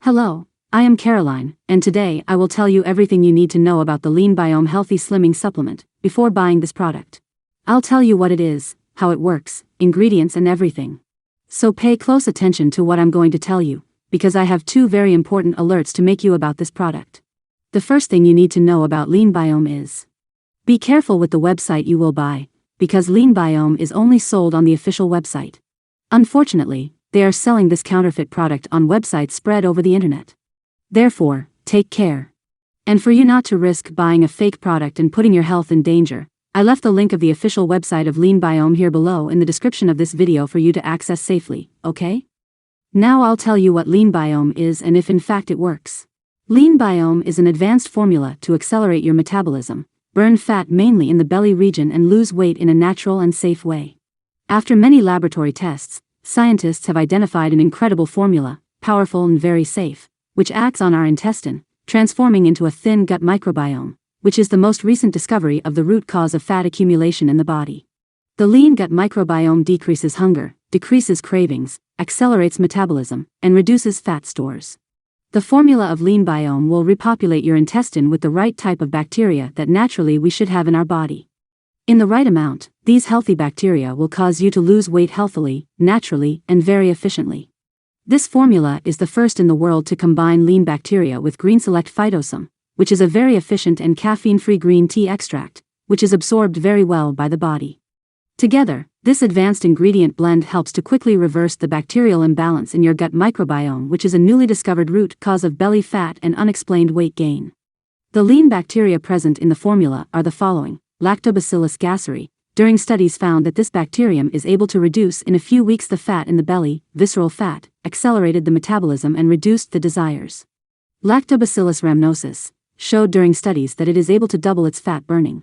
Hello, I am Caroline, and today I will tell you everything you need to know about the LeanBiome Healthy Slimming Supplement before buying this product. I'll tell you what it is, how it works, ingredients and everything. So pay close attention to what I'm going to tell you, because I have two very important alerts to make you about this product. The first thing you need to know about LeanBiome is: be careful with the website you will buy, because LeanBiome is only sold on the official website. Unfortunately, they are selling this counterfeit product on websites spread over the internet. Therefore, take care. And for you not to risk buying a fake product and putting your health in danger, I left the link of the official website of LeanBiome here below in the description of this video for you to access safely, okay? Now I'll tell you what LeanBiome is and if in fact it works. LeanBiome is an advanced formula to accelerate your metabolism, burn fat mainly in the belly region and lose weight in a natural and safe way. After many laboratory tests, scientists have identified an incredible formula, powerful and very safe, which acts on our intestine, transforming into a thin gut microbiome, which is the most recent discovery of the root cause of fat accumulation in the body. The lean gut microbiome decreases hunger, decreases cravings, accelerates metabolism, and reduces fat stores. The formula of LeanBiome will repopulate your intestine with the right type of bacteria that naturally we should have in our body. In the right amount, these healthy bacteria will cause you to lose weight healthily, naturally, and very efficiently. This formula is the first in the world to combine lean bacteria with Greenselect Phytosome, which is a very efficient and caffeine-free green tea extract, which is absorbed very well by the body. Together, this advanced ingredient blend helps to quickly reverse the bacterial imbalance in your gut microbiome, which is a newly discovered root cause of belly fat and unexplained weight gain. The lean bacteria present in the formula are the following: Lactobacillus gasseri. During studies found that this bacterium is able to reduce in a few weeks the fat in the belly, visceral fat, accelerated the metabolism and reduced the desires. Lactobacillus rhamnosus showed during studies that it is able to double its fat burning.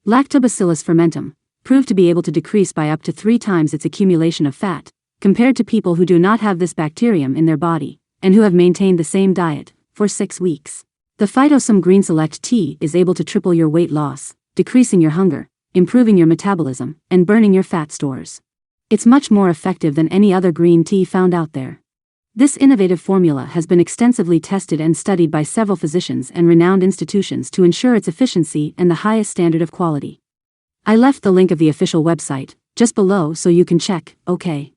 Lactobacillus fermentum proved to be able to decrease by up to 3 times its accumulation of fat, compared to people who do not have this bacterium in their body, and who have maintained the same diet for 6 weeks. The Phytosome Greenselect tea is able to triple your weight loss, decreasing your hunger, improving your metabolism, and burning your fat stores. It's much more effective than any other green tea found out there. This innovative formula has been extensively tested and studied by several physicians and renowned institutions to ensure its efficiency and the highest standard of quality. I left the link of the official website just below so you can check, okay?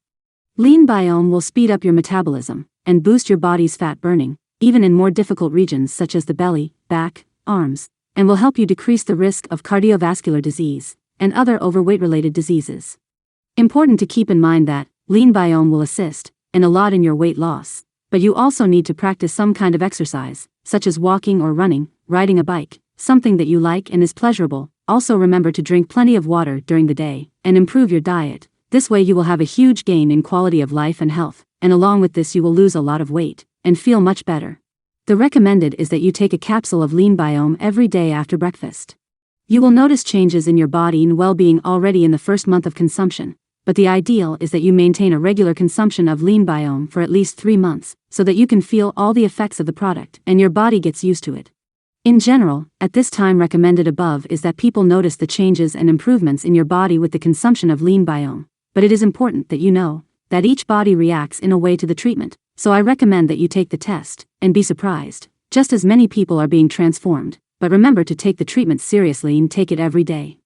LeanBiome will speed up your metabolism and boost your body's fat burning, even in more difficult regions such as the belly, back, arms, and will help you decrease the risk of cardiovascular disease and other overweight-related diseases. Important to keep in mind that LeanBiome will assist and a lot in your weight loss, but you also need to practice some kind of exercise, such as walking or running, riding a bike, something that you like and is pleasurable. Also remember to drink plenty of water during the day and improve your diet. This way you will have a huge gain in quality of life and health, and along with this you will lose a lot of weight and feel much better. The recommended is that you take a capsule of LeanBiome every day after breakfast. You will notice changes in your body and well-being already in the first month of consumption, but the ideal is that you maintain a regular consumption of LeanBiome for at least 3 months, so that you can feel all the effects of the product and your body gets used to it. In general, at this time recommended above is that people notice the changes and improvements in your body with the consumption of LeanBiome, but it is important that you know that each body reacts in a way to the treatment, so I recommend that you take the test and be surprised, just as many people are being transformed, but remember to take the treatment seriously and take it every day.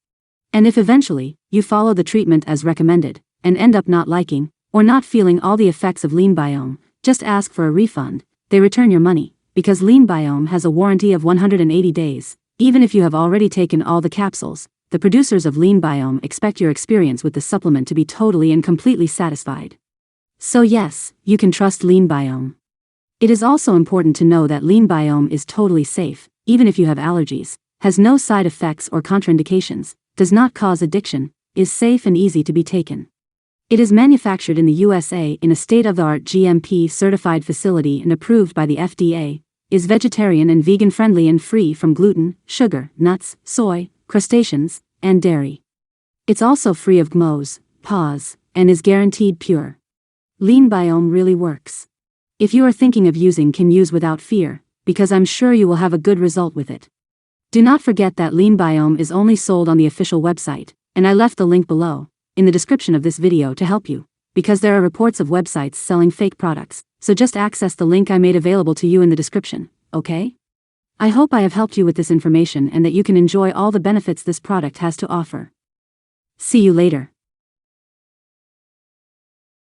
And if eventually you follow the treatment as recommended and end up not liking or not feeling all the effects of LeanBiome, just ask for a refund. They return your money, because LeanBiome has a warranty of 180 days. Even if you have already taken all the capsules, the producers of LeanBiome expect your experience with the supplement to be totally and completely satisfied. So yes, you can trust LeanBiome. It is also important to know that LeanBiome is totally safe, even if you have allergies, has no side effects or contraindications, does not cause addiction, is safe and easy to be taken. It is manufactured in the USA in a state-of-the-art GMP-certified facility and approved by the FDA, is vegetarian and vegan-friendly and free from gluten, sugar, nuts, soy, crustaceans, and dairy. It's also free of GMOs, PAWs, and is guaranteed pure. LeanBiome really works. If you are thinking of using, can use without fear, because I'm sure you will have a good result with it. Do not forget that LeanBiome is only sold on the official website, and I left the link below in the description of this video to help you, because there are reports of websites selling fake products, so just access the link I made available to you in the description, okay? I hope I have helped you with this information and that you can enjoy all the benefits this product has to offer. See you later.